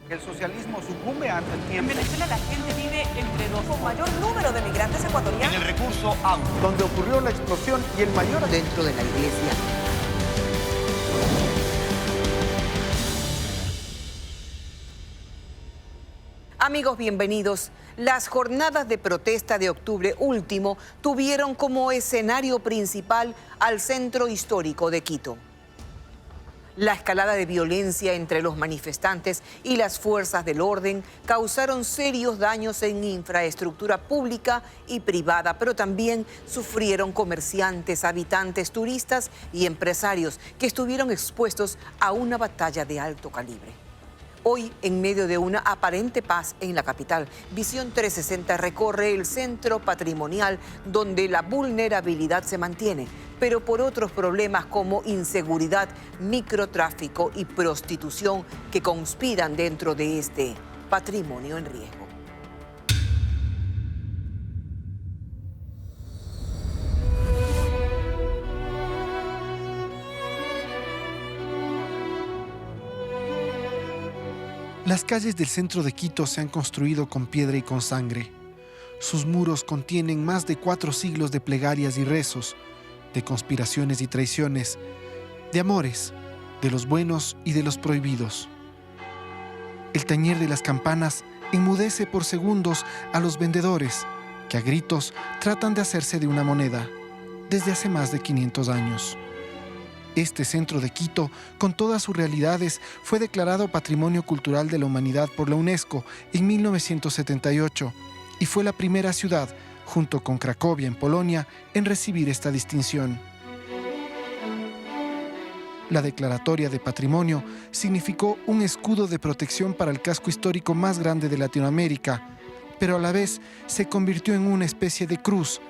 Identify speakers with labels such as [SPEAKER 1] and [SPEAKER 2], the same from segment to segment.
[SPEAKER 1] El socialismo sucumbe ante el tiempo.
[SPEAKER 2] En Venezuela la gente vive entre dos. Con mayor número de migrantes ecuatorianos.
[SPEAKER 3] En el recurso agua.
[SPEAKER 1] Donde ocurrió la explosión y el mayor
[SPEAKER 4] dentro de la iglesia. Amigos, bienvenidos. Las jornadas de protesta de octubre último tuvieron como escenario principal al centro histórico de Quito. La escalada de violencia entre los manifestantes y las fuerzas del orden causaron serios daños en infraestructura pública y privada, pero también sufrieron comerciantes, habitantes, turistas y empresarios que estuvieron expuestos a una batalla de alto calibre. Hoy, en medio de una aparente paz en la capital, Visión 360 recorre el centro patrimonial donde la vulnerabilidad se mantiene, pero por otros problemas como inseguridad, microtráfico y prostitución que conspiran dentro de este patrimonio en riesgo.
[SPEAKER 5] Las calles del centro de Quito se han construido con piedra y con sangre. Sus muros contienen más de 4 siglos de plegarias y rezos, de conspiraciones y traiciones, de amores, de los buenos y de los prohibidos. El tañer de las campanas enmudece por segundos a los vendedores, que a gritos tratan de hacerse de una moneda, desde hace más de 500 años. Este centro de Quito, con todas sus realidades, fue declarado Patrimonio Cultural de la Humanidad por la UNESCO en 1978 y fue la primera ciudad, junto con Cracovia en Polonia, en recibir esta distinción. La declaratoria de patrimonio significó un escudo de protección para el casco histórico más grande de Latinoamérica, pero a la vez se convirtió en una especie de cruz,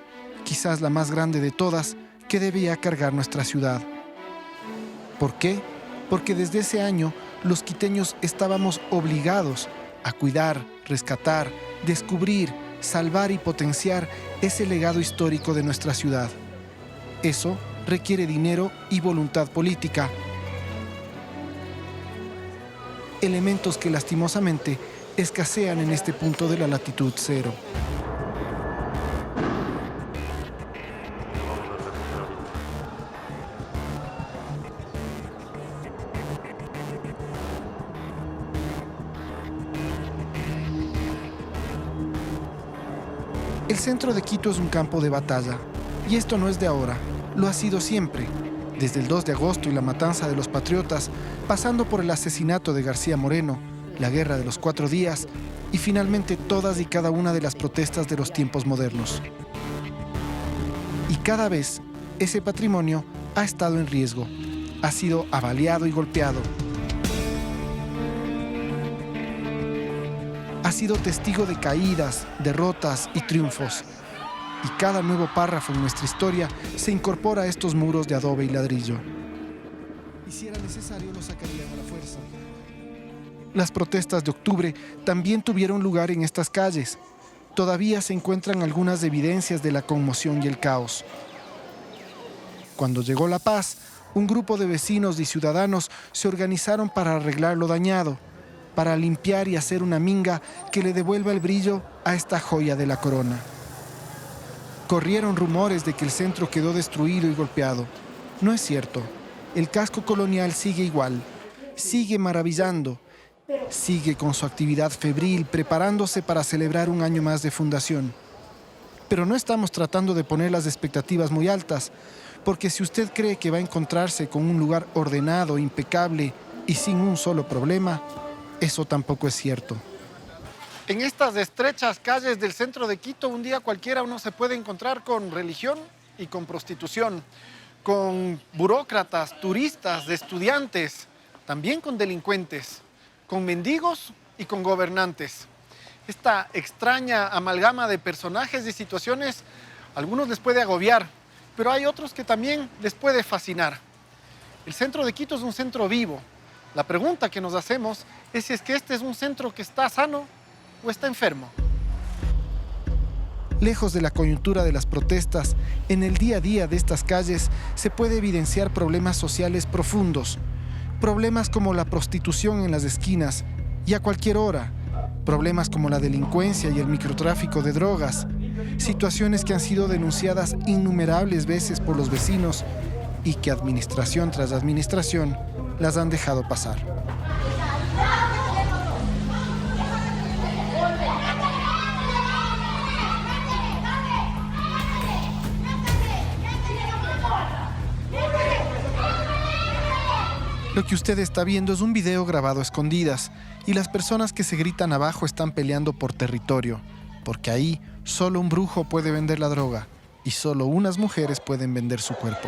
[SPEAKER 5] quizás la más grande de todas, que debía cargar nuestra ciudad. ¿Por qué? Porque desde ese año los quiteños estábamos obligados a cuidar, rescatar, descubrir, salvar y potenciar ese legado histórico de nuestra ciudad. Eso requiere dinero y voluntad política. Elementos que lastimosamente escasean en este punto de la latitud cero. El centro de Quito es un campo de batalla, y esto no es de ahora, lo ha sido siempre, desde el 2 de agosto y la matanza de los patriotas, pasando por el asesinato de García Moreno, la guerra de los 4 días y finalmente todas y cada una de las protestas de los tiempos modernos. Y cada vez ese patrimonio ha estado en riesgo, ha sido avaliado y golpeado. Ha sido testigo de caídas, derrotas y triunfos. Y cada nuevo párrafo en nuestra historia se incorpora a estos muros de adobe y ladrillo. Y si era necesario, lo sacarían a la fuerza. Las protestas de octubre también tuvieron lugar en estas calles. Todavía se encuentran algunas evidencias de la conmoción y el caos. Cuando llegó la paz, un grupo de vecinos y ciudadanos se organizaron para arreglar lo dañado, para limpiar y hacer una minga que le devuelva el brillo a esta joya de la corona. Corrieron rumores de que el centro quedó destruido y golpeado. No es cierto. El casco colonial sigue igual, sigue maravillando, sigue con su actividad febril, preparándose para celebrar un año más de fundación. Pero no estamos tratando de poner las expectativas muy altas, porque si usted cree que va a encontrarse con un lugar ordenado, impecable y sin un solo problema, eso tampoco es cierto. En estas estrechas calles del centro de Quito, un día cualquiera uno se puede encontrar con religión y con prostitución, con burócratas, turistas, estudiantes, también con delincuentes, con mendigos y con gobernantes. Esta extraña amalgama de personajes y situaciones, a algunos les puede agobiar, pero hay otros que también les puede fascinar. El centro de Quito es un centro vivo. La pregunta que nos hacemos es si es que este es un centro que está sano o está enfermo. Lejos de la coyuntura de las protestas, en el día a día de estas calles se puede evidenciar problemas sociales profundos. Problemas como la prostitución en las esquinas y a cualquier hora. Problemas como la delincuencia y el microtráfico de drogas, situaciones que han sido denunciadas innumerables veces por los vecinos y que administración tras administración las han dejado pasar. Lo que usted está viendo es un video grabado a escondidas y las personas que se gritan abajo están peleando por territorio, porque ahí solo un brujo puede vender la droga y solo unas mujeres pueden vender su cuerpo.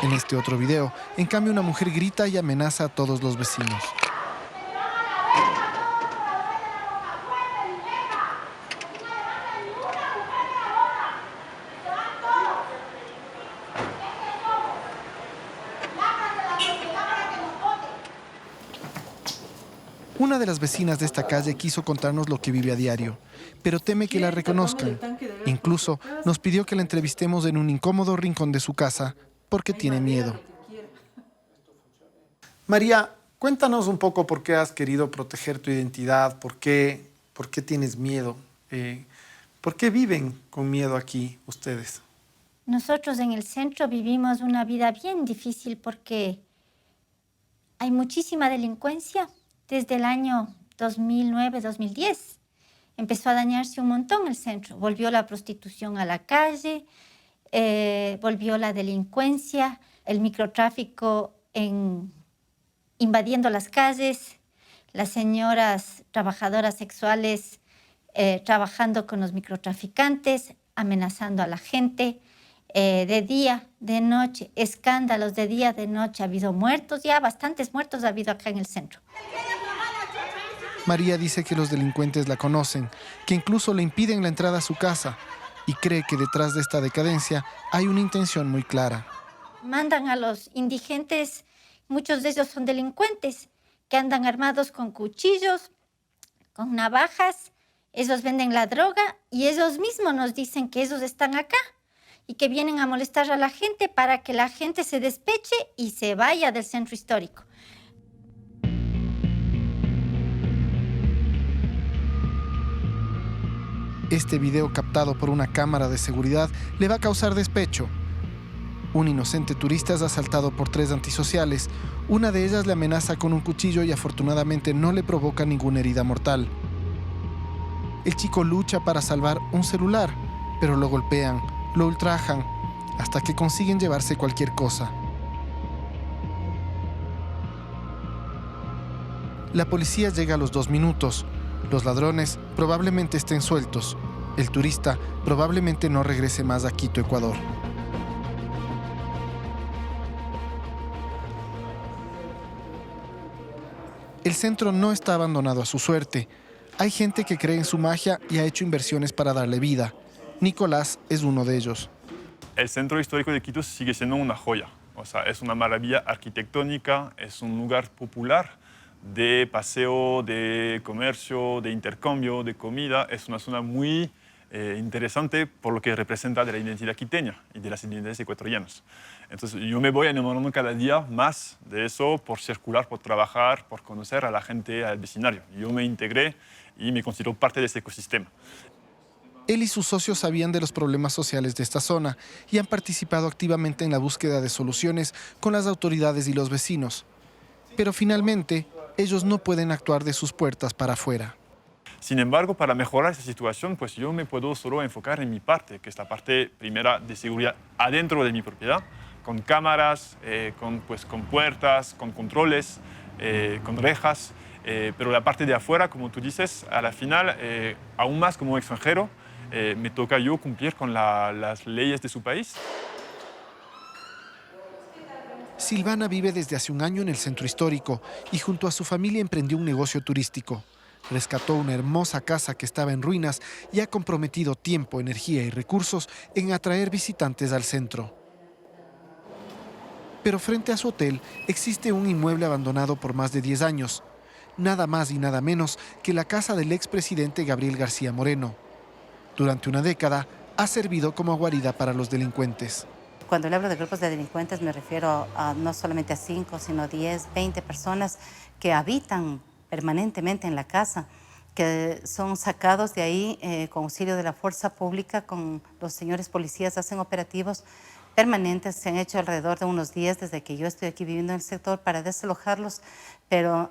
[SPEAKER 5] En este otro video, en cambio, una mujer grita y amenaza a todos los vecinos. Una de las vecinas de esta calle quiso contarnos lo que vive a diario, pero teme que la reconozcan. Incluso nos pidió que la entrevistemos en un incómodo rincón de su casa porque tiene miedo. María, cuéntanos un poco por qué has querido proteger tu identidad, por qué tienes miedo, por qué viven con miedo aquí ustedes.
[SPEAKER 3] Nosotros en el centro vivimos una vida bien difícil porque hay muchísima delincuencia. Desde el año 2009-2010 empezó a dañarse un montón el centro. Volvió la prostitución a la calle, volvió la delincuencia, el microtráfico invadiendo las calles, las señoras trabajadoras sexuales trabajando con los microtraficantes, amenazando a la gente. De día, de noche, escándalos de día, de noche. Ha habido muertos, ya bastantes muertos ha habido acá en el centro.
[SPEAKER 5] María dice que los delincuentes la conocen, que incluso le impiden la entrada a su casa y cree que detrás de esta decadencia hay una intención muy clara.
[SPEAKER 3] Mandan a los indigentes, muchos de ellos son delincuentes, que andan armados con cuchillos, con navajas, ellos venden la droga y ellos mismos nos dicen que ellos están acá y que vienen a molestar a la gente para que la gente se despeche y se vaya del centro histórico.
[SPEAKER 5] Este video captado por una cámara de seguridad le va a causar despecho. Un inocente turista es asaltado por 3 antisociales. Una de ellas le amenaza con un cuchillo y afortunadamente no le provoca ninguna herida mortal. El chico lucha para salvar un celular, pero lo golpean, lo ultrajan, hasta que consiguen llevarse cualquier cosa. La policía llega a los 2 minutos. Los ladrones probablemente estén sueltos. El turista probablemente no regrese más a Quito, Ecuador. El centro no está abandonado a su suerte. Hay gente que cree en su magia y ha hecho inversiones para darle vida. Nicolás es uno de ellos.
[SPEAKER 6] El centro histórico de Quito sigue siendo una joya. O sea, es una maravilla arquitectónica, es un lugar popular de paseo, de comercio, de intercambio, de comida. Es una zona muy interesante por lo que representa de la identidad quiteña y de las identidades ecuatorianas. Entonces yo me voy enamorando cada día más de eso por circular, por trabajar, por conocer a la gente, al vecindario. Yo me integré y me considero parte de ese ecosistema.
[SPEAKER 5] Él y sus socios sabían de los problemas sociales de esta zona y han participado activamente en la búsqueda de soluciones con las autoridades y los vecinos. Pero finalmente, ellos no pueden actuar de sus puertas para afuera.
[SPEAKER 6] Sin embargo, para mejorar esa situación, pues yo me puedo solo enfocar en mi parte, que es la parte primera de seguridad adentro de mi propiedad, con cámaras, con puertas, con controles, con rejas. Pero la parte de afuera, como tú dices, a la final, aún más como extranjero, me toca yo cumplir con las leyes de su país.
[SPEAKER 5] Silvana vive desde hace un año en el centro histórico y junto a su familia emprendió un negocio turístico. Rescató una hermosa casa que estaba en ruinas y ha comprometido tiempo, energía y recursos en atraer visitantes al centro. Pero frente a su hotel existe un inmueble abandonado por más de 10 años. Nada más y nada menos que la casa del expresidente Gabriel García Moreno. Durante una década ha servido como guarida para los delincuentes.
[SPEAKER 7] Cuando le hablo de grupos de delincuentes me refiero a no solamente a 5, sino 10, 20 personas que habitan permanentemente en la casa, que son sacados de ahí con auxilio de la fuerza pública, con los señores policías, hacen operativos permanentes, se han hecho alrededor de unos 10 desde que yo estoy aquí viviendo en el sector para desalojarlos, pero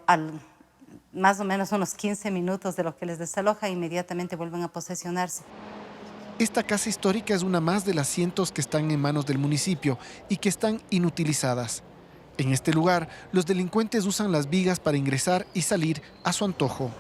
[SPEAKER 7] más o menos unos 15 minutos de lo que les desaloja, inmediatamente vuelven a posesionarse.
[SPEAKER 5] Esta casa histórica es una más de las cientos que están en manos del municipio y que están inutilizadas. En este lugar, los delincuentes usan las vigas para ingresar y salir a su antojo.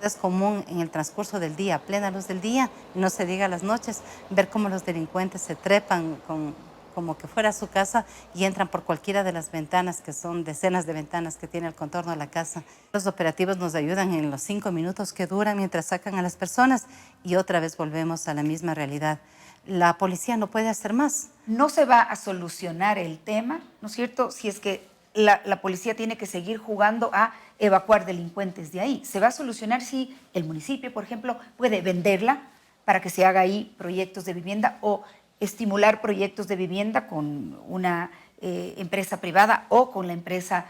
[SPEAKER 7] Es común en el transcurso del día, a plena luz del día, no se diga las noches, ver cómo los delincuentes se trepan como que fuera su casa y entran por cualquiera de las ventanas, que son decenas de ventanas que tiene el contorno de la casa. Los operativos nos ayudan en los 5 minutos que duran mientras sacan a las personas y otra vez volvemos a la misma realidad. La policía no puede hacer más.
[SPEAKER 8] No se va a solucionar el tema, ¿no es cierto?, si es que la policía tiene que seguir jugando a evacuar delincuentes de ahí. Se va a solucionar si el municipio, por ejemplo, puede venderla para que se haga ahí proyectos de vivienda o estimular proyectos de vivienda con una empresa privada o con la empresa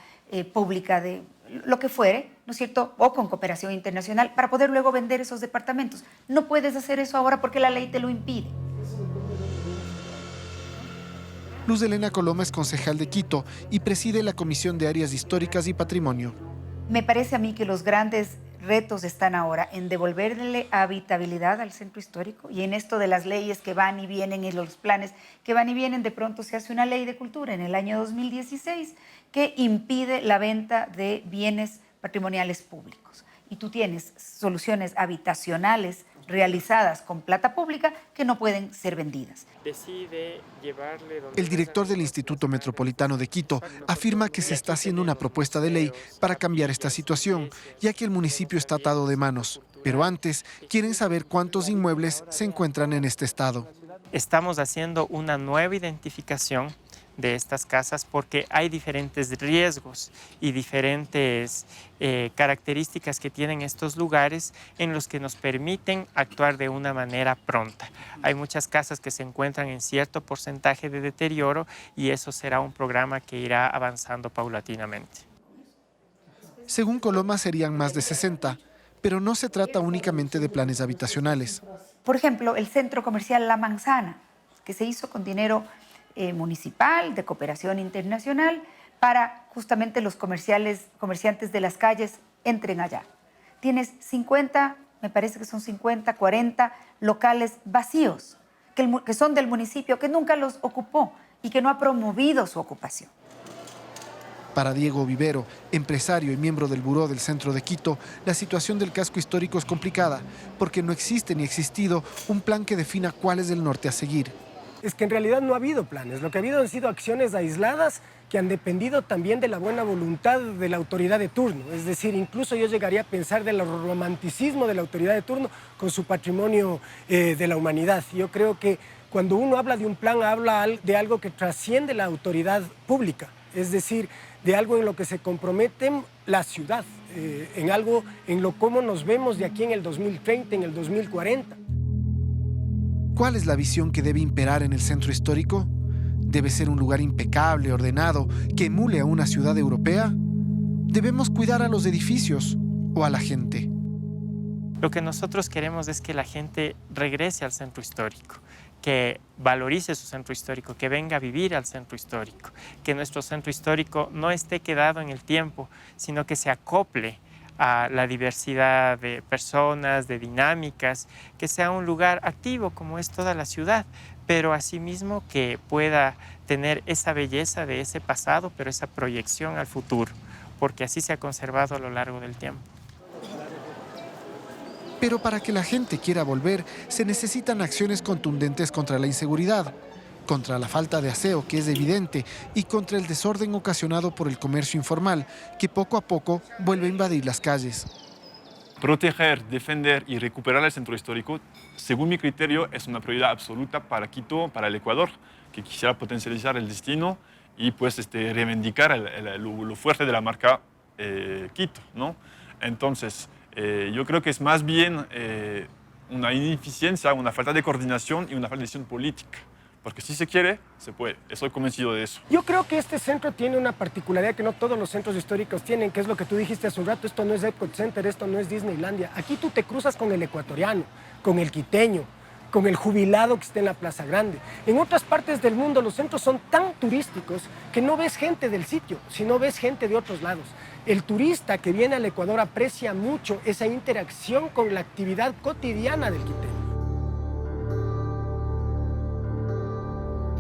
[SPEAKER 8] pública de lo que fuere, ¿no es cierto?, o con cooperación internacional para poder luego vender esos departamentos. No puedes hacer eso ahora porque la ley te lo impide.
[SPEAKER 5] Luz Helena Coloma es concejal de Quito y preside la Comisión de Áreas Históricas y Patrimonio.
[SPEAKER 8] Me parece a mí que los grandes retos están ahora en devolverle habitabilidad al centro histórico y en esto de las leyes que van y vienen y los planes que van y vienen. De pronto se hace una ley de cultura en el año 2016 que impide la venta de bienes patrimoniales públicos. Y tú tienes soluciones habitacionales realizadas con plata pública que no pueden ser vendidas.
[SPEAKER 5] El director del Instituto Metropolitano de Quito afirma que se está haciendo una propuesta de ley para cambiar esta situación, ya que el municipio está atado de manos. Pero antes, quieren saber cuántos inmuebles se encuentran en este estado.
[SPEAKER 9] Estamos haciendo una nueva identificación de estas casas porque hay diferentes riesgos y diferentes características que tienen estos lugares en los que nos permiten actuar de una manera pronta. Hay muchas casas que se encuentran en cierto porcentaje de deterioro y eso será un programa que irá avanzando paulatinamente.
[SPEAKER 5] Según Coloma serían más de 60, pero no se trata únicamente de planes habitacionales.
[SPEAKER 8] Por ejemplo, el centro comercial La Manzana, que se hizo con dinero municipal, de cooperación internacional, para justamente los comerciantes de las calles entren allá. Tienes 50, me parece que son 50, 40 locales vacíos, que son del municipio, que nunca los ocupó y que no ha promovido su ocupación.
[SPEAKER 5] Para Diego Vivero, empresario y miembro del Buró del Centro de Quito, la situación del casco histórico es complicada, porque no existe ni ha existido un plan que defina cuál es el norte a seguir.
[SPEAKER 10] Es que en realidad no ha habido planes, lo que ha habido han sido acciones aisladas que han dependido también de la buena voluntad de la autoridad de turno. Es decir, incluso yo llegaría a pensar del romanticismo de la autoridad de turno con su patrimonio de la humanidad. Yo creo que cuando uno habla de un plan, habla de algo que trasciende la autoridad pública, es decir, de algo en lo que se comprometen la ciudad, en algo en lo cómo nos vemos de aquí en el 2030, en el 2040.
[SPEAKER 5] ¿Cuál es la visión que debe imperar en el centro histórico? ¿Debe ser un lugar impecable, ordenado, que emule a una ciudad europea? ¿Debemos cuidar a los edificios o a la gente?
[SPEAKER 9] Lo que nosotros queremos es que la gente regrese al centro histórico, que valorice su centro histórico, que venga a vivir al centro histórico, que nuestro centro histórico no esté quedado en el tiempo, sino que se acople a la diversidad de personas, de dinámicas, que sea un lugar activo como es toda la ciudad, pero asimismo que pueda tener esa belleza de ese pasado, pero esa proyección al futuro, porque así se ha conservado a lo largo del tiempo.
[SPEAKER 5] Pero para que la gente quiera volver, se necesitan acciones contundentes contra la inseguridad, contra la falta de aseo, que es evidente, y contra el desorden ocasionado por el comercio informal, que poco a poco vuelve a invadir las calles.
[SPEAKER 6] Proteger, defender y recuperar el centro histórico, según mi criterio, es una prioridad absoluta para Quito, para el Ecuador, que quisiera potencializar el destino y pues, reivindicar lo fuerte de la marca Quito, ¿no? Entonces, yo creo que es más bien una ineficiencia, una falta de coordinación y una falta de decisión política. Porque si se quiere, se puede. Estoy convencido de eso.
[SPEAKER 10] Yo creo que este centro tiene una particularidad que no todos los centros históricos tienen, que es lo que tú dijiste hace un rato: esto no es Epcot Center, esto no es Disneylandia. Aquí tú te cruzas con el ecuatoriano, con el quiteño, con el jubilado que está en la Plaza Grande. En otras partes del mundo los centros son tan turísticos que no ves gente del sitio, sino ves gente de otros lados. El turista que viene al Ecuador aprecia mucho esa interacción con la actividad cotidiana del quiteño.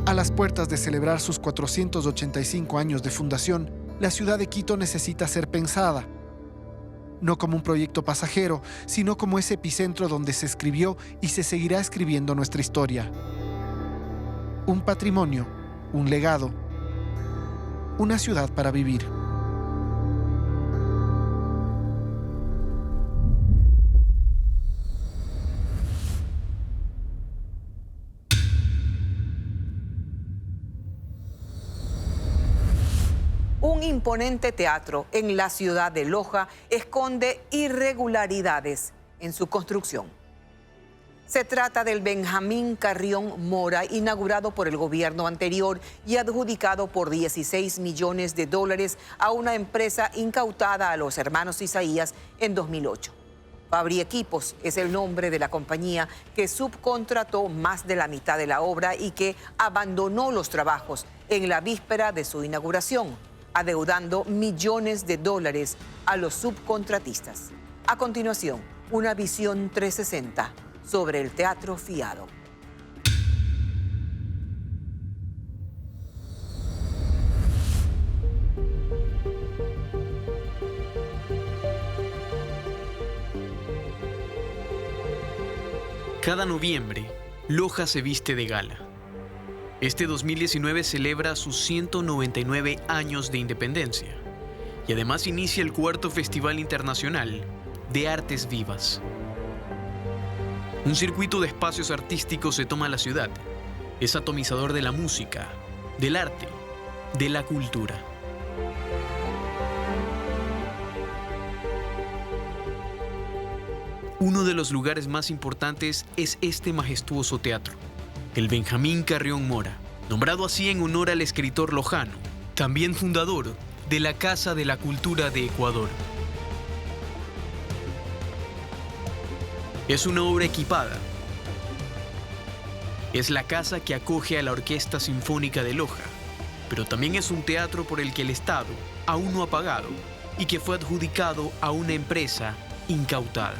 [SPEAKER 5] A las puertas de celebrar sus 485 años de fundación, la ciudad de Quito necesita ser pensada. No como un proyecto pasajero, sino como ese epicentro donde se escribió y se seguirá escribiendo nuestra historia. Un patrimonio, un legado, una ciudad para vivir.
[SPEAKER 4] Un imponente teatro en la ciudad de Loja esconde irregularidades en su construcción. Se trata del Benjamín Carrión Mora, inaugurado por el gobierno anterior y adjudicado por 16 millones de dólares a una empresa incautada a los hermanos Isaías en 2008. Fabri Equipos es el nombre de la compañía que subcontrató más de la mitad de la obra y que abandonó los trabajos en la víspera de su inauguración, adeudando millones de dólares a los subcontratistas. A continuación, una visión 360 sobre el teatro fiado.
[SPEAKER 11] Cada noviembre, Loja se viste de gala. Este 2019 celebra sus 199 años de independencia y además inicia el cuarto Festival Internacional de Artes Vivas. Un circuito de espacios artísticos se toma la ciudad. Es atomizador de la música, del arte, de la cultura. Uno de los lugares más importantes es este majestuoso teatro, el Benjamín Carrión Mora, nombrado así en honor al escritor lojano, también fundador de la Casa de la Cultura de Ecuador. Es una obra equipada. Es la casa que acoge a la Orquesta Sinfónica de Loja, pero también es un teatro por el que el Estado aún no ha pagado y que fue adjudicado a una empresa incautada.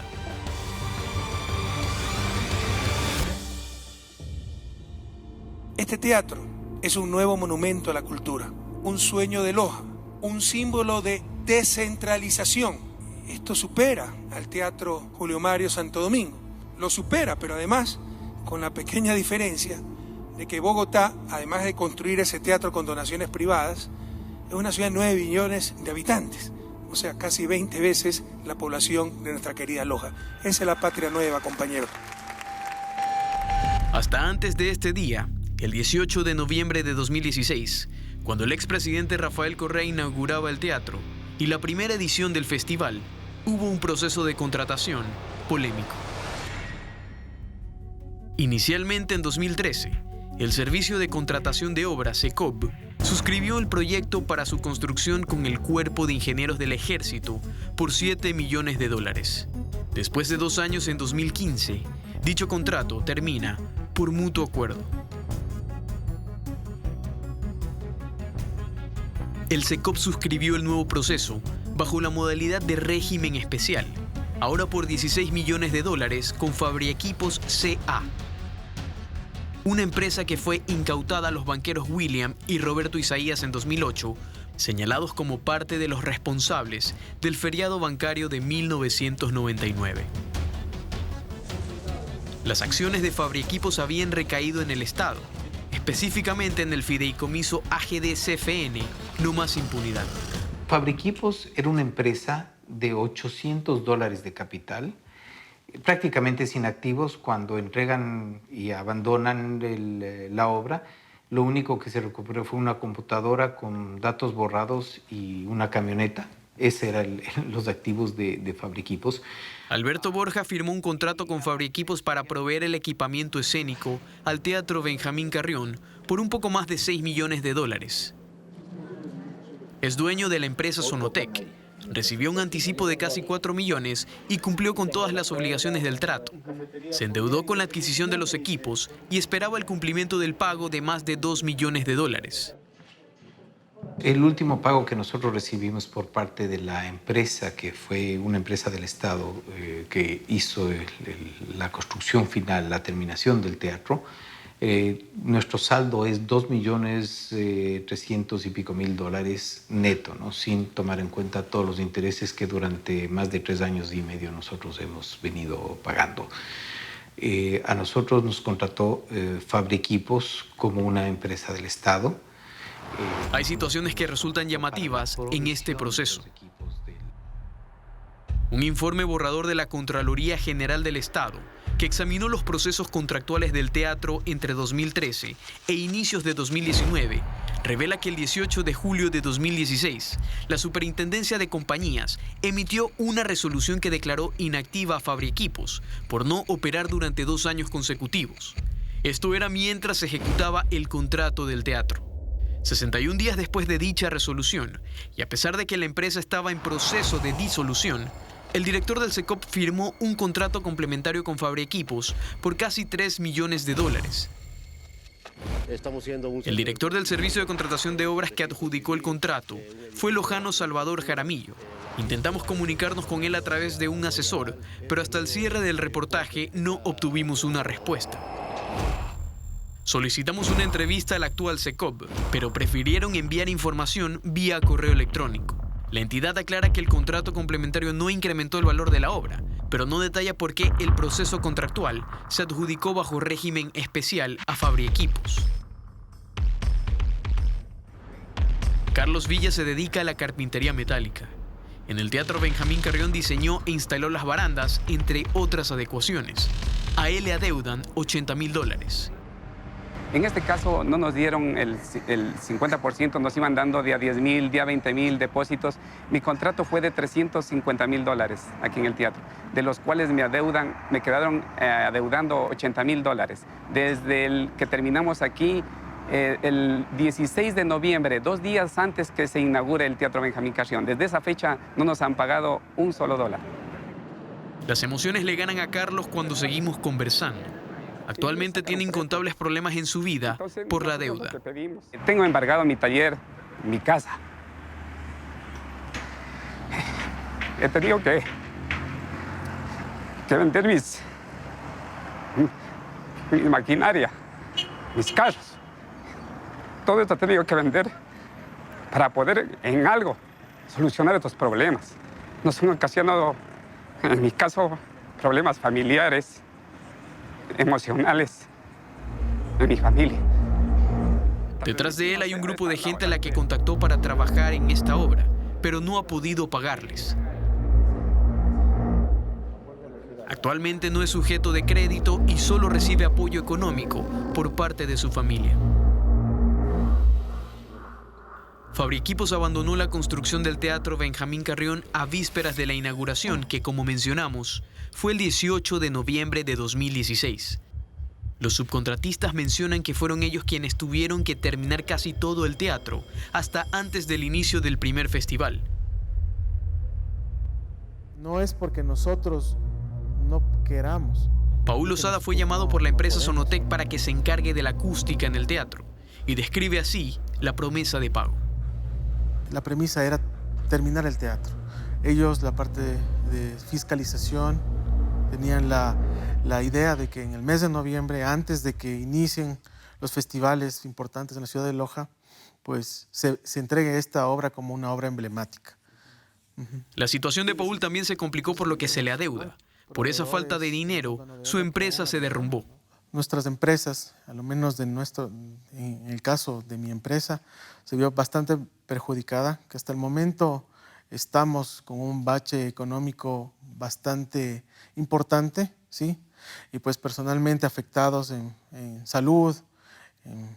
[SPEAKER 12] Este teatro es un nuevo monumento a la cultura, un sueño de Loja, un símbolo de descentralización. Esto supera al Teatro Julio Mario Santo Domingo. Lo supera, pero además con la pequeña diferencia de que Bogotá, además de construir ese teatro con donaciones privadas, es una ciudad de 9 millones de habitantes, o sea, casi 20 veces la población de nuestra querida Loja. Esa es la patria nueva, compañeros.
[SPEAKER 11] Hasta antes de este día, el 18 de noviembre de 2016, cuando el expresidente Rafael Correa inauguraba el teatro y la primera edición del festival, hubo un proceso de contratación polémico. Inicialmente en 2013, el Servicio de Contratación de Obras, SECOB, suscribió el proyecto para su construcción con el Cuerpo de Ingenieros del Ejército por 7 millones de dólares. Después de 2 años, en 2015, dicho contrato termina por mutuo acuerdo. El SECOB suscribió el nuevo proceso bajo la modalidad de régimen especial, ahora por 16 millones de dólares con Fabri Equipos CA, una empresa que fue incautada a los banqueros William y Roberto Isaías en 2008, señalados como parte de los responsables del feriado bancario de 1999. Las acciones de Fabri Equipos habían recaído en el Estado, específicamente en el fideicomiso AGD-CFN, No Más Impunidad.
[SPEAKER 13] Fabri Equipos era una empresa de $800 de capital, prácticamente sin activos. Cuando entregan y abandonan la obra, lo único que se recuperó fue una computadora con datos borrados y una camioneta Ese eran los activos de Fabriequipos.
[SPEAKER 11] Alberto Borja firmó un contrato con Fabriequipos para proveer el equipamiento escénico al Teatro Benjamín Carrión por un poco más de $6 millones. Es dueño de la empresa Sonotec. Recibió un anticipo de casi 4 millones y cumplió con todas las obligaciones del trato. Se endeudó con la adquisición de los equipos y esperaba el cumplimiento del pago de más de $2 millones.
[SPEAKER 13] El último pago que nosotros recibimos por parte de la empresa, que fue una empresa del Estado que hizo la construcción final, la terminación del teatro, nuestro saldo es $2.300.000 y pico neto, ¿no? Sin tomar en cuenta todos los intereses que durante más de 3 años y medio nosotros hemos venido pagando. A nosotros nos contrató Fabriequipos como una empresa del Estado.
[SPEAKER 11] Hay situaciones que resultan llamativas en este proceso. Un informe borrador de la Contraloría General del Estado, que examinó los procesos contractuales del teatro entre 2013 e inicios de 2019, revela que el 18 de julio de 2016, la Superintendencia de Compañías emitió una resolución que declaró inactiva a Fabriequipos por no operar durante 2 años consecutivos. Esto era mientras se ejecutaba el contrato del teatro. 61 días después de dicha resolución, y a pesar de que la empresa estaba en proceso de disolución, el director del SECOP firmó un contrato complementario con Fabriequipos por casi $3 millones. El director del Servicio de Contratación de Obras que adjudicó el contrato fue Lojano Salvador Jaramillo. Intentamos comunicarnos con él a través de un asesor, pero hasta el cierre del reportaje no obtuvimos una respuesta. Solicitamos una entrevista al actual SECOP, pero prefirieron enviar información vía correo electrónico. La entidad aclara que el contrato complementario no incrementó el valor de la obra, pero no detalla por qué el proceso contractual se adjudicó bajo régimen especial a Fabriequipos. Carlos Villa se dedica a la carpintería metálica. En el Teatro Benjamín Carrión diseñó e instaló las barandas, entre otras adecuaciones. A él le adeudan $80.000.
[SPEAKER 14] En este caso no nos dieron el 50%, nos iban dando día 10.000, día 20.000 depósitos. Mi contrato fue de $350.000 aquí en el teatro, de los cuales me quedaron adeudando $80.000. Desde el que terminamos aquí, el 16 de noviembre, 2 días antes que se inaugure el Teatro Benjamín Carrión. Desde esa fecha no nos han pagado un solo dólar.
[SPEAKER 11] Las emociones le ganan a Carlos cuando seguimos conversando. Actualmente tiene incontables problemas en su vida por la deuda.
[SPEAKER 14] Tengo embargado mi taller, mi casa. He tenido que vender mi maquinaria, mis carros. Todo esto he tenido que vender para poder en algo solucionar estos problemas. Nos han ocasionado, en mi caso, problemas familiares, emocionales de mi familia.
[SPEAKER 11] Detrás de él hay un grupo de gente a la que contactó para trabajar en esta obra, pero no ha podido pagarles. Actualmente no es sujeto de crédito y solo recibe apoyo económico por parte de su familia. Fabriequipos abandonó la construcción del Teatro Benjamín Carrión a vísperas de la inauguración, que, como mencionamos, fue el 18 de noviembre de 2016. Los subcontratistas mencionan que fueron ellos quienes tuvieron que terminar casi todo el teatro, hasta antes del inicio del primer festival.
[SPEAKER 5] No es porque nosotros no queramos.
[SPEAKER 11] Paul Lozada fue llamado por la empresa Sonotec para que se encargue de la acústica en el teatro, y describe así la promesa de pago.
[SPEAKER 5] La premisa era terminar el teatro. Ellos, la parte de fiscalización, tenían la idea de que en el mes de noviembre, antes de que inicien los festivales importantes en la ciudad de Loja, pues se entregue esta obra como una obra emblemática.
[SPEAKER 11] La situación de Paul también se complicó por lo que se le adeuda. Por esa falta de dinero, su empresa se derrumbó.
[SPEAKER 5] Nuestras empresas, a lo menos en el caso de mi empresa, se vio bastante perjudicada, que hasta el momento estamos con un bache económico bastante importante, ¿sí? Y pues personalmente afectados en salud,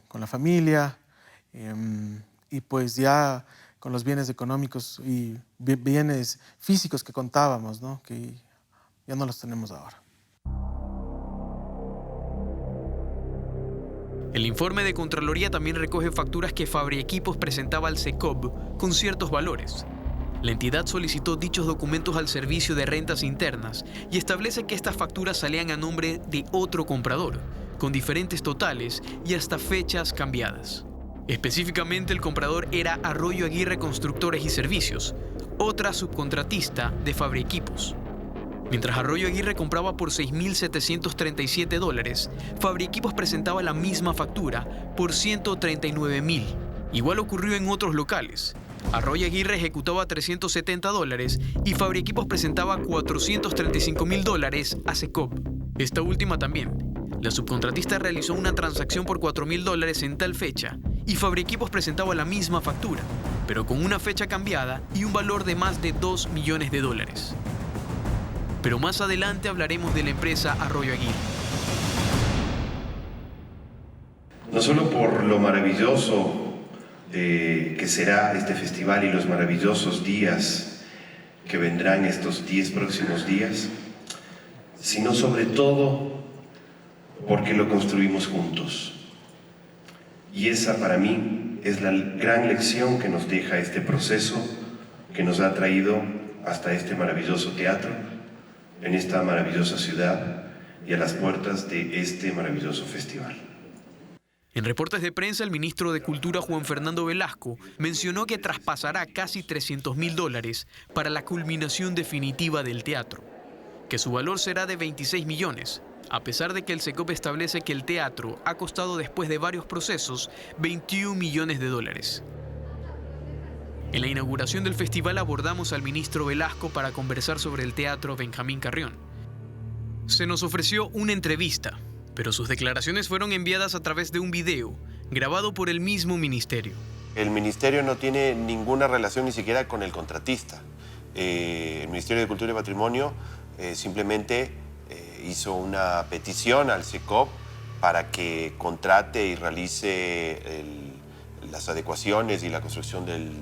[SPEAKER 5] con la familia, y pues ya
[SPEAKER 15] los bienes económicos y bienes físicos que contábamos, ¿no? Que ya no los tenemos ahora.
[SPEAKER 11] El informe de Contraloría también recoge facturas que Fabriequipos presentaba al SECOB con ciertos valores. La entidad solicitó dichos documentos al Servicio de Rentas Internas y establece que estas facturas salían a nombre de otro comprador, con diferentes totales y hasta fechas cambiadas. Específicamente, el comprador era Arroyo Aguirre Constructores y Servicios, otra subcontratista de Fabriequipos. Mientras Arroyo Aguirre compraba por $6.737, Fabriequipos presentaba la misma factura por $139.000. Igual ocurrió en otros locales. Arroyo Aguirre ejecutaba $370 y Fabriequipos presentaba $435.000 a SECOB. Esta última también. La subcontratista realizó una transacción por $4.000 en tal fecha y Fabriequipos presentaba la misma factura, pero con una fecha cambiada y un valor de más de $2 millones. Pero más adelante hablaremos de la empresa Arroyo Aguirre.
[SPEAKER 16] No solo por lo maravilloso que será este festival y los maravillosos días que vendrán estos 10 próximos días, sino sobre todo porque lo construimos juntos. Y esa para mí es la gran lección que nos deja este proceso que nos ha traído hasta este maravilloso teatro, en esta maravillosa ciudad y a las puertas de este maravilloso festival.
[SPEAKER 11] En reportes de prensa, el ministro de Cultura, Juan Fernando Velasco, mencionó que traspasará casi $300.000 para la culminación definitiva del teatro, que su valor será de 26 millones, a pesar de que el SECOB establece que el teatro ha costado después de varios procesos $21 millones. En la inauguración del festival abordamos al ministro Velasco para conversar sobre el Teatro Benjamín Carrión. Se nos ofreció una entrevista, pero sus declaraciones fueron enviadas a través de un video grabado por el mismo ministerio.
[SPEAKER 16] El ministerio no tiene ninguna relación ni siquiera con el contratista. El Ministerio de Cultura y Patrimonio simplemente hizo una petición al SECOB para que contrate y realice las adecuaciones y la construcción del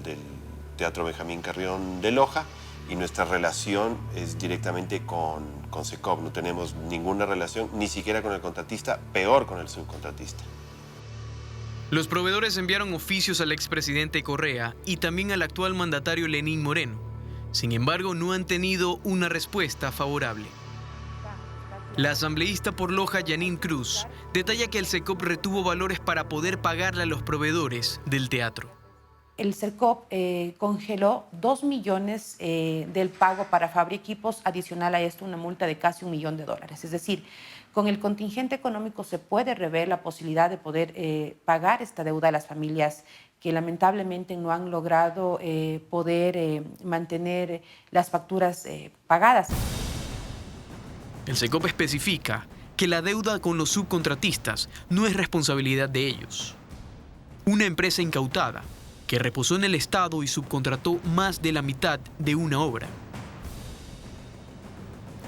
[SPEAKER 16] Teatro Benjamín Carrión de Loja, y nuestra relación es directamente con SECOB. No tenemos ninguna relación, ni siquiera con el contratista, peor con el subcontratista.
[SPEAKER 11] Los proveedores enviaron oficios al expresidente Correa y también al actual mandatario Lenín Moreno. Sin embargo, no han tenido una respuesta favorable. La asambleísta por Loja, Janine Cruz, detalla que el SECOB retuvo valores para poder pagarle a los proveedores del teatro.
[SPEAKER 17] El SECOB congeló 2 millones del pago para Fabriequipos, adicional a esto una multa de casi $1 millón. Es decir, con el contingente económico se puede rever la posibilidad de poder pagar esta deuda a las familias que lamentablemente no han logrado poder mantener las facturas pagadas.
[SPEAKER 11] El SECOB especifica que la deuda con los subcontratistas no es responsabilidad de ellos. Una empresa incautada que reposó en el Estado y subcontrató más de la mitad de una obra.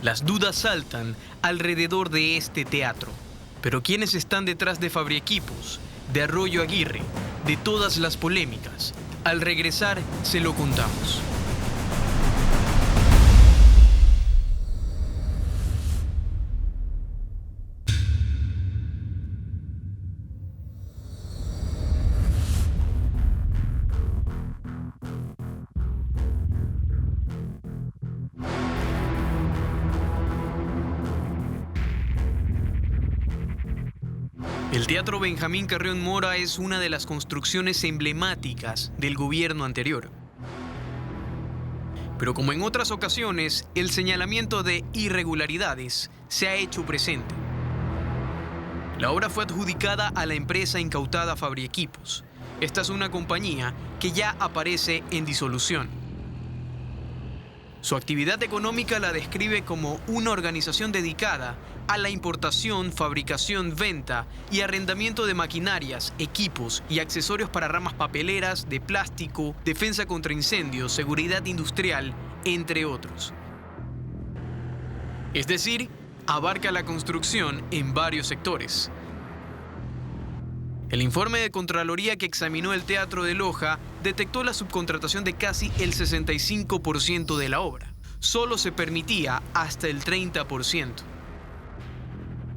[SPEAKER 11] Las dudas saltan alrededor de este teatro, pero ¿quiénes están detrás de Fabriequipos, de Arroyo Aguirre, de todas las polémicas? Al regresar se lo contamos. El Teatro Benjamín Carrión Mora es una de las construcciones emblemáticas del gobierno anterior. Pero como en otras ocasiones, el señalamiento de irregularidades se ha hecho presente. La obra fue adjudicada a la empresa incautada Fabriequipos. Esta es una compañía que ya aparece en disolución. Su actividad económica la describe como una organización dedicada a la importación, fabricación, venta y arrendamiento de maquinarias, equipos y accesorios para ramas papeleras, de plástico, defensa contra incendios, seguridad industrial, entre otros. Es decir, abarca la construcción en varios sectores. El informe de Contraloría que examinó el Teatro de Loja detectó la subcontratación de casi el 65% de la obra. Solo se permitía hasta el 30%.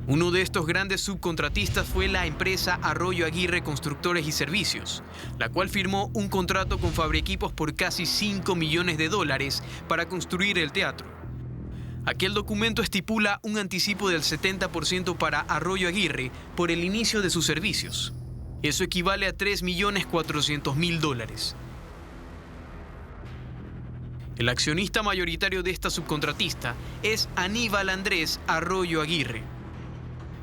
[SPEAKER 11] Uno de estos grandes subcontratistas fue la empresa Arroyo Aguirre Constructores y Servicios, la cual firmó un contrato con Fabriequipos por casi $5 millones para construir el teatro. Aquel documento estipula un anticipo del 70% para Arroyo Aguirre por el inicio de sus servicios. Eso equivale a $3.400.000. El accionista mayoritario de esta subcontratista es Aníbal Andrés Arroyo Aguirre.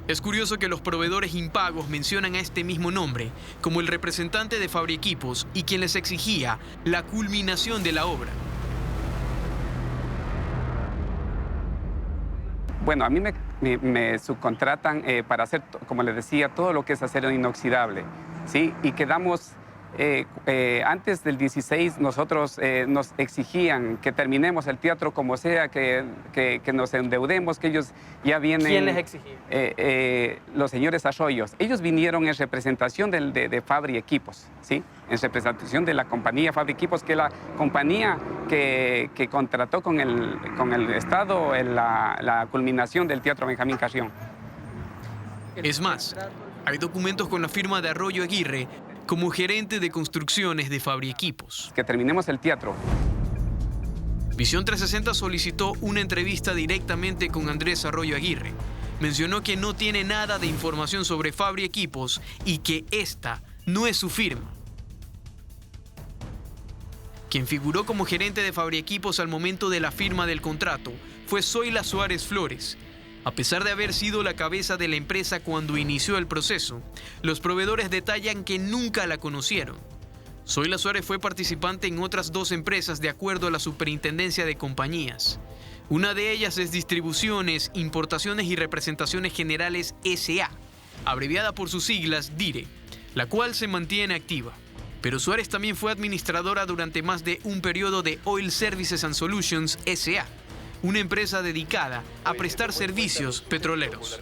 [SPEAKER 11] Es curioso que los proveedores impagos mencionan a este mismo nombre como el representante de Fabriequipos y quien les exigía la culminación de la obra.
[SPEAKER 14] Bueno, a mí me subcontratan para hacer, como les decía, todo lo que es acero inoxidable, ¿sí? Y quedamos, antes del 16, nosotros nos exigían que terminemos el teatro como sea, que nos endeudemos, que ellos ya vienen...
[SPEAKER 9] ¿Quién les exigía?
[SPEAKER 14] Los señores Arroyos. Ellos vinieron en representación de Fabriequipos, ¿sí? En representación de la compañía Fabriequipos, que es la compañía que contrató con el Estado la culminación del Teatro Benjamín Carrión.
[SPEAKER 11] Es más, hay documentos con la firma de Arroyo Aguirre como gerente de construcciones de Fabriequipos.
[SPEAKER 14] Que terminemos el teatro.
[SPEAKER 11] Visión 360 solicitó una entrevista directamente con Andrés Arroyo Aguirre. Mencionó que no tiene nada de información sobre Fabriequipos y que esta no es su firma. Quien figuró como gerente de Fabriequipos al momento de la firma del contrato fue Zoila Suárez Flores. A pesar de haber sido la cabeza de la empresa cuando inició el proceso, los proveedores detallan que nunca la conocieron. Zoila Suárez fue participante en otras 2 empresas de acuerdo a la Superintendencia de Compañías. Una de ellas es Distribuciones, Importaciones y Representaciones Generales S.A., abreviada por sus siglas DIRE, la cual se mantiene activa. Pero Suárez también fue administradora durante más de un periodo de Oil Services and Solutions S.A., una empresa dedicada a prestar servicios petroleros.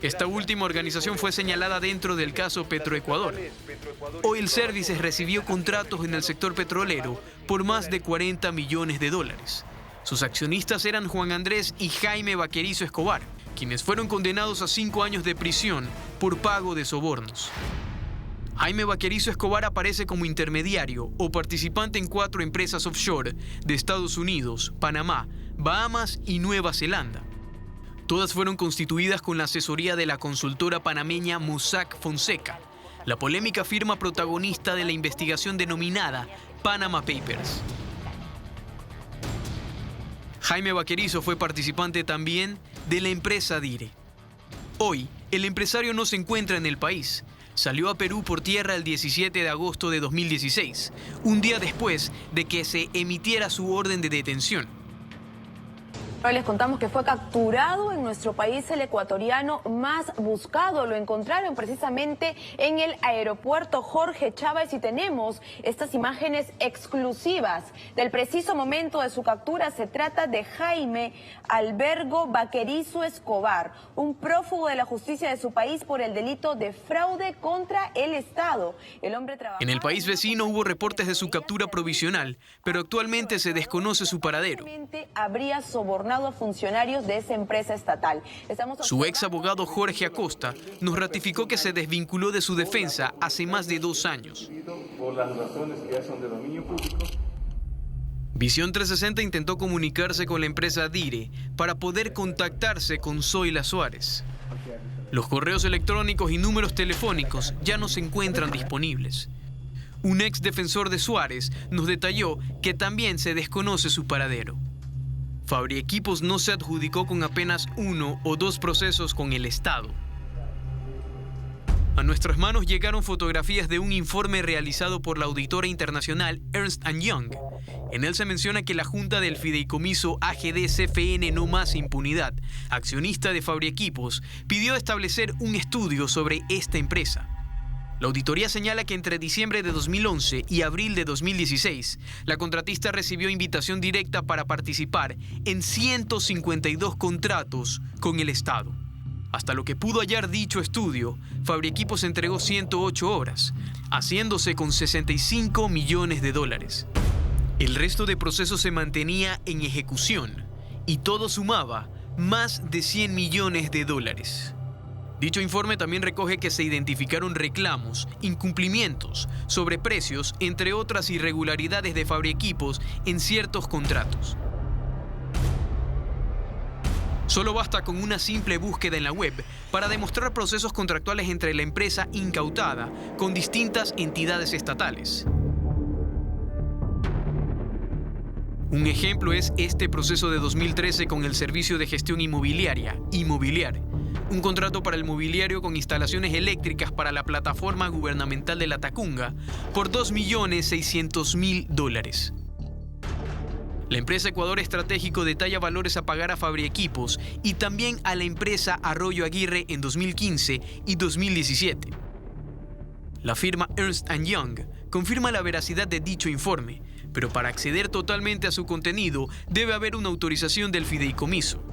[SPEAKER 11] Esta última organización fue señalada dentro del caso Petroecuador. Oil Services recibió contratos en el sector petrolero por más de $40 millones. Sus accionistas eran Juan Andrés y Jaime Vaquerizo Escobar, quienes fueron condenados a 5 años de prisión por pago de sobornos. Jaime Vaquerizo Escobar aparece como intermediario o participante en 4 empresas offshore de Estados Unidos, Panamá, Bahamas y Nueva Zelanda. Todas fueron constituidas con la asesoría de la consultora panameña Mossack Fonseca, la polémica firma protagonista de la investigación denominada Panama Papers. Jaime Vaquerizo fue participante también de la empresa DIRE. Hoy, el empresario no se encuentra en el país. Salió a Perú por tierra el 17 de agosto de 2016, un día después de que se emitiera su orden de detención.
[SPEAKER 18] Hoy les contamos que fue capturado en nuestro país el ecuatoriano más buscado. Lo encontraron precisamente en el aeropuerto Jorge Chávez y tenemos estas imágenes exclusivas del preciso momento de su captura. Se trata de Jaime Albergo Vaquerizo Escobar, un prófugo de la justicia de su país por el delito de fraude contra el Estado. El hombre trabajaba
[SPEAKER 11] en el país vecino hubo reportes de su captura provisional, pero actualmente se desconoce su paradero.
[SPEAKER 18] Habría sobornado a funcionarios de esa empresa estatal.
[SPEAKER 11] Su ex abogado Jorge Acosta nos ratificó que se desvinculó de su defensa hace más de 2 años.
[SPEAKER 19] Por las razones que ya son de dominio público.
[SPEAKER 11] Visión 360 intentó comunicarse con la empresa DIRE para poder contactarse con Zoila Suárez. Los correos electrónicos y números telefónicos ya no se encuentran disponibles. Un ex defensor de Suárez nos detalló que también se desconoce su paradero. Fabriequipos no se adjudicó con apenas 1 o 2 procesos con el Estado. A nuestras manos llegaron fotografías de un informe realizado por la auditora internacional Ernst & Young. En él se menciona que la Junta del Fideicomiso AGD CFN No Más Impunidad, accionista de Fabriequipos, pidió establecer un estudio sobre esta empresa. La auditoría señala que entre diciembre de 2011 y abril de 2016, la contratista recibió invitación directa para participar en 152 contratos con el Estado. Hasta lo que pudo hallar dicho estudio, Fabriequipos entregó 108 obras, haciéndose con 65 millones de dólares. El resto de procesos se mantenía en ejecución y todo sumaba más de 100 millones de dólares. Dicho informe también recoge que se identificaron reclamos, incumplimientos, sobreprecios, entre otras irregularidades de Fabriequipos en ciertos contratos. Solo basta con una simple búsqueda en la web para demostrar procesos contractuales entre la empresa incautada con distintas entidades estatales. Un ejemplo es este proceso de 2013 con el Servicio de Gestión Inmobiliaria, Inmobiliar, un contrato para el mobiliario con instalaciones eléctricas para la plataforma gubernamental de La Tacunga por $2.600.000. La empresa Ecuador Estratégico detalla valores a pagar a Fabriequipos y también a la empresa Arroyo Aguirre en 2015 y 2017. La firma Ernst & Young confirma la veracidad de dicho informe, pero para acceder totalmente a su contenido debe haber una autorización del fideicomiso.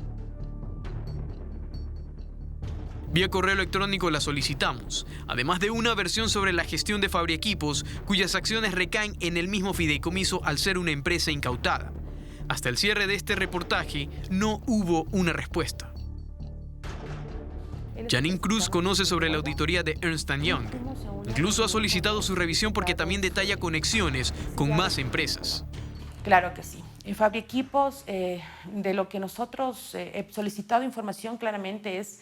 [SPEAKER 11] Vía correo electrónico la solicitamos, además de una versión sobre la gestión de Fabriequipos, cuyas acciones recaen en el mismo fideicomiso al ser una empresa incautada. Hasta el cierre de este reportaje no hubo una respuesta. Janine Cruz conoce sobre la auditoría de Ernst & Young. Incluso ha solicitado su revisión porque también detalla conexiones con más empresas.
[SPEAKER 17] Claro que sí. En Fabriequipos, de lo que nosotros he solicitado información claramente es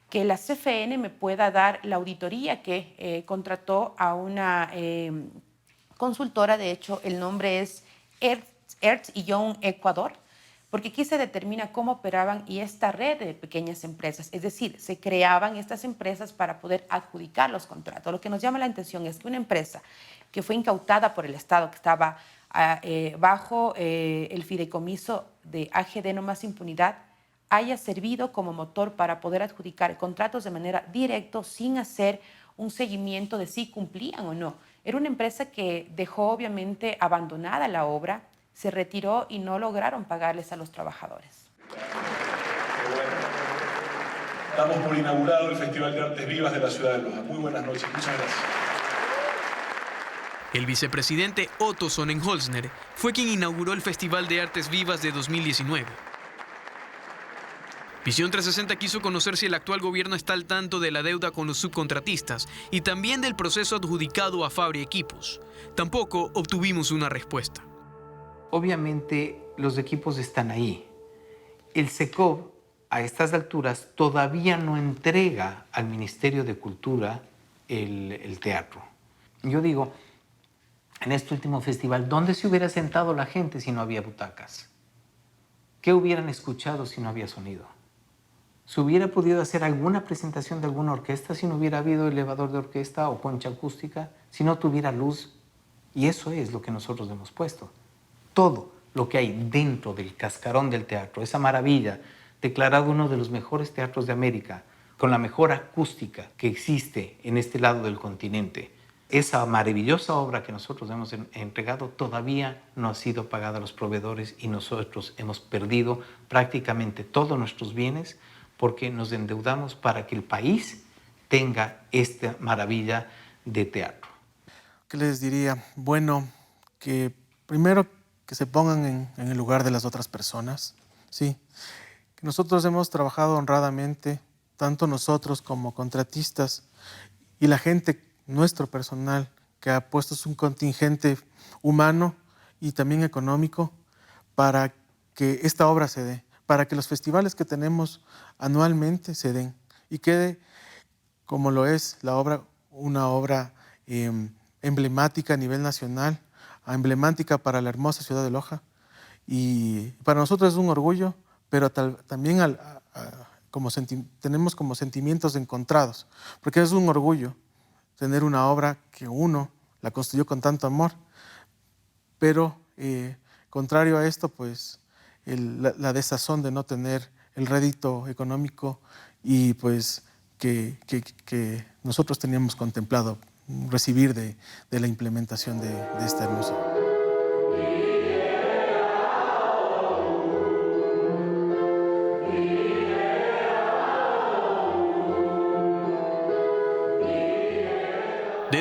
[SPEAKER 17] que la CFN me pueda dar la auditoría que contrató a una consultora. De hecho, el nombre es Ernst & Young Ecuador, porque aquí se determina cómo operaban y esta red de pequeñas empresas. Es decir, se creaban estas empresas para poder adjudicar los contratos. Lo que nos llama la atención es que una empresa que fue incautada por el Estado, que estaba bajo el fideicomiso de AGD No Más Impunidad, haya servido como motor para poder adjudicar contratos de manera directa sin hacer un seguimiento de si cumplían o no. Era una empresa que dejó obviamente abandonada la obra, se retiró y no lograron pagarles a los trabajadores.
[SPEAKER 19] Damos por inaugurado el Festival de Artes Vivas de la Ciudad de Loja. Muy buenas noches, muchas gracias.
[SPEAKER 11] El vicepresidente Otto Sonnenholzner fue quien inauguró el Festival de Artes Vivas de 2019. Visión 360 quiso conocer si el actual gobierno está al tanto de la deuda con los subcontratistas y también del proceso adjudicado a Fabriequipos. Tampoco obtuvimos una respuesta.
[SPEAKER 13] Obviamente los equipos están ahí. El SECOB a estas alturas todavía no entrega al Ministerio de Cultura el teatro. Yo digo, en este último festival, ¿dónde se hubiera sentado la gente si no había butacas? ¿Qué hubieran escuchado si no había sonido? ¿Se hubiera podido hacer alguna presentación de alguna orquesta si no hubiera habido elevador de orquesta o concha acústica, si no tuviera luz? Y eso es lo que nosotros hemos puesto. Todo lo que hay dentro del cascarón del teatro, esa maravilla, declarado uno de los mejores teatros de América, con la mejor acústica que existe en este lado del continente. Esa maravillosa obra que nosotros hemos entregado todavía no ha sido pagada a los proveedores y nosotros hemos perdido prácticamente todos nuestros bienes porque nos endeudamos para que el país tenga esta maravilla de teatro.
[SPEAKER 15] ¿Qué les diría? Bueno, que primero que se pongan en el lugar de las otras personas, ¿sí? Que nosotros hemos trabajado honradamente, tanto nosotros como contratistas y la gente, nuestro personal, que ha puesto un contingente humano y también económico para que esta obra se dé, para que los festivales que tenemos anualmente se den y quede como lo es la obra, una obra emblemática a nivel nacional, emblemática para la hermosa ciudad de Loja. Y para nosotros es un orgullo, pero también tenemos como sentimientos encontrados, porque es un orgullo tener una obra que uno la construyó con tanto amor, pero contrario a esto, pues la desazón de no tener el rédito económico y pues que nosotros teníamos contemplado recibir de la implementación de esta hermosa.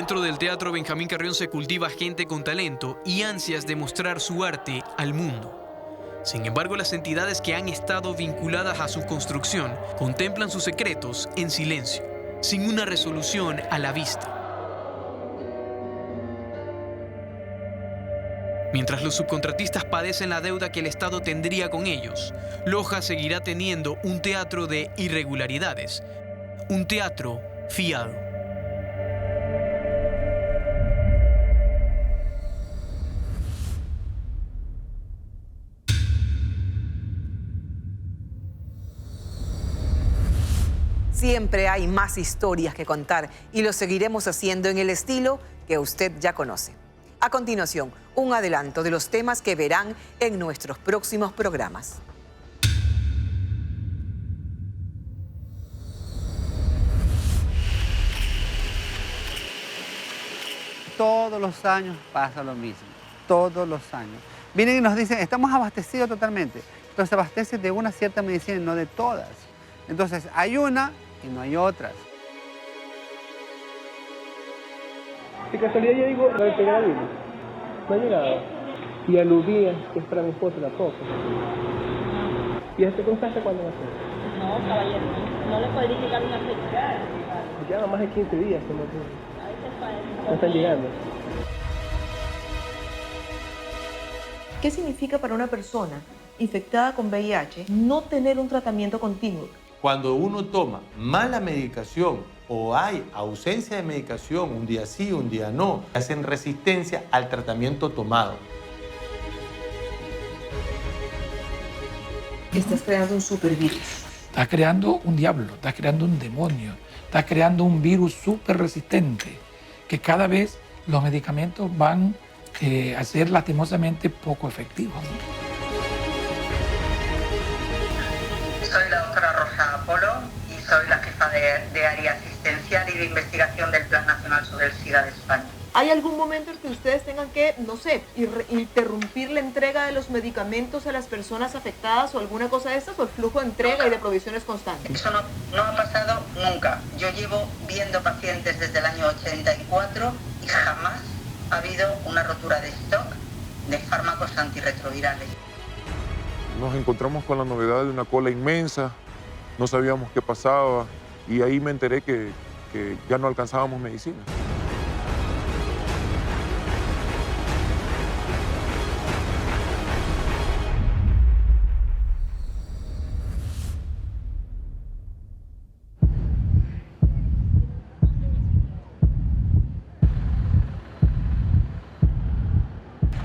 [SPEAKER 11] Dentro del Teatro Benjamín Carrión se cultiva gente con talento y ansias de mostrar su arte al mundo. Sin embargo, las entidades que han estado vinculadas a su construcción contemplan sus secretos en silencio, sin una resolución a la vista. Mientras los subcontratistas padecen la deuda que el Estado tendría con ellos, Loja seguirá teniendo un teatro de irregularidades, un teatro fiado.
[SPEAKER 4] Siempre hay más historias que contar y lo seguiremos haciendo en el estilo que usted ya conoce. A continuación, un adelanto de los temas que verán en nuestros próximos programas.
[SPEAKER 20] Todos los años pasa lo mismo, todos los años. Vienen y nos dicen, estamos abastecidos totalmente, pero se abastece de una cierta medicina y no de todas. Entonces, hay una y no hay otras.
[SPEAKER 21] De casualidad ya digo, la de Pegadillo. No ha llegado. Y aludía que es para mi esposa tampoco. ¿Y este constante cuándo va a ser?
[SPEAKER 22] No, caballero, no le puede indicar una fecha.
[SPEAKER 21] Ya más de 15 días que no están llegando.
[SPEAKER 2] ¿Qué significa para una persona infectada con VIH no tener un tratamiento continuo?
[SPEAKER 23] Cuando uno toma mala medicación o hay ausencia de medicación, un día sí, un día no, hacen resistencia al tratamiento tomado.
[SPEAKER 2] Estás creando un supervirus.
[SPEAKER 24] Estás creando un diablo, estás creando un demonio, estás creando un virus súper resistente, que cada vez los medicamentos van a ser lastimosamente poco efectivos.
[SPEAKER 25] Soy la doctora Rosa Apolo y soy la jefa de área asistencial y de investigación del Plan Nacional sobre el SIDA de España.
[SPEAKER 2] ¿Hay algún momento en que ustedes tengan que, no sé, interrumpir la entrega de los medicamentos a las personas afectadas o alguna cosa de estas, o el flujo de entrega y de provisiones constantes?
[SPEAKER 25] Eso no ha pasado nunca. Yo llevo viendo pacientes desde el año 84 y jamás ha habido una rotura de stock de fármacos antirretrovirales.
[SPEAKER 26] Nos encontramos con la novedad de una cola inmensa, no sabíamos qué pasaba y ahí me enteré que ya no alcanzábamos medicina.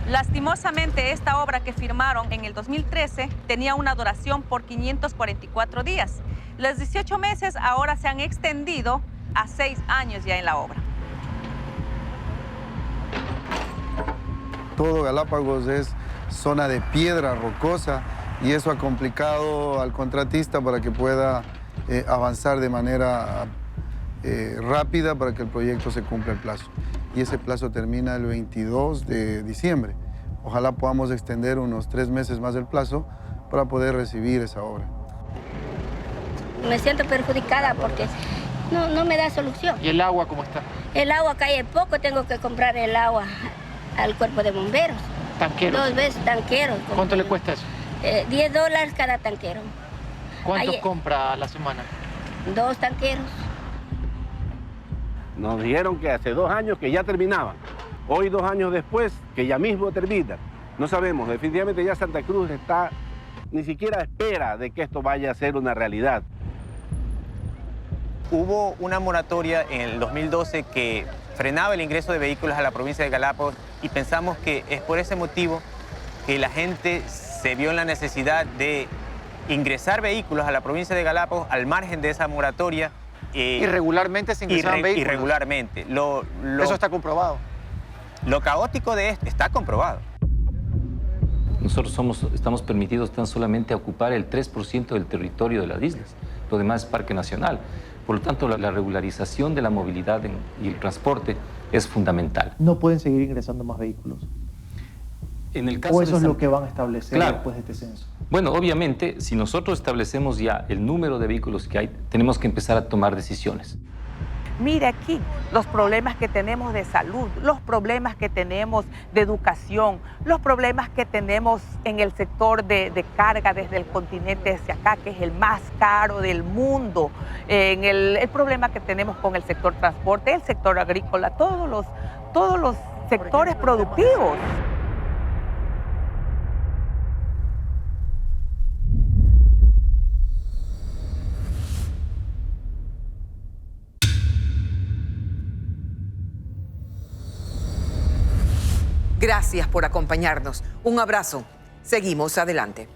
[SPEAKER 27] Lastimosamente, esta obra que firmaron en el 2013 tenía una duración por 544 días. Los 18 meses ahora se han extendido a 6 años ya en la obra.
[SPEAKER 28] Todo Galápagos es zona de piedra rocosa y eso ha complicado al contratista para que pueda avanzar de manera rápida para que el proyecto se cumpla el plazo. Y ese plazo termina el 22 de diciembre. Ojalá podamos extender unos 3 meses más el plazo para poder recibir esa obra.
[SPEAKER 29] Me siento perjudicada porque no me da solución.
[SPEAKER 24] ¿Y el agua cómo está?
[SPEAKER 29] El agua cae poco, tengo que comprar el agua al cuerpo de bomberos.
[SPEAKER 24] ¿Tanqueros?
[SPEAKER 29] 2 veces tanqueros.
[SPEAKER 24] ¿Cuánto le cuesta eso?
[SPEAKER 29] $10 cada tanquero.
[SPEAKER 24] ¿Cuánto compra a la semana?
[SPEAKER 29] 2 tanqueros.
[SPEAKER 30] Nos dijeron que hace 2 años que ya terminaba. Hoy, 2 años después, que ya mismo termina. No sabemos, definitivamente ya Santa Cruz está ni siquiera a espera de que esto vaya a ser una realidad.
[SPEAKER 31] Hubo una moratoria en el 2012 que frenaba el ingreso de vehículos a la provincia de Galápagos y pensamos que es por ese motivo que la gente se vio en la necesidad de ingresar vehículos a la provincia de Galápagos al margen de esa moratoria.
[SPEAKER 24] ¿Irregularmente se ingresaban vehículos?
[SPEAKER 31] Irregularmente.
[SPEAKER 24] Eso está comprobado.
[SPEAKER 31] Lo caótico de esto está comprobado.
[SPEAKER 32] Nosotros estamos permitidos tan solamente a ocupar el 3% del territorio de las islas. Lo demás es parque nacional. Por lo tanto, la regularización de la movilidad y el transporte es fundamental.
[SPEAKER 33] ¿No pueden seguir ingresando más vehículos?
[SPEAKER 32] En el caso
[SPEAKER 33] ¿O eso
[SPEAKER 32] de
[SPEAKER 33] es lo que van a establecer
[SPEAKER 32] Claro.
[SPEAKER 33] después de este censo?
[SPEAKER 32] Bueno, obviamente, si nosotros establecemos ya el número de vehículos que hay, tenemos que empezar a tomar decisiones.
[SPEAKER 1] Mire aquí los problemas que tenemos de salud, los problemas que tenemos de educación, los problemas que tenemos en el sector de carga desde el continente hacia acá, que es el más caro del mundo, en el problema que tenemos con el sector transporte, el sector agrícola, todos los sectores productivos.
[SPEAKER 4] Gracias por acompañarnos. Un abrazo. Seguimos adelante.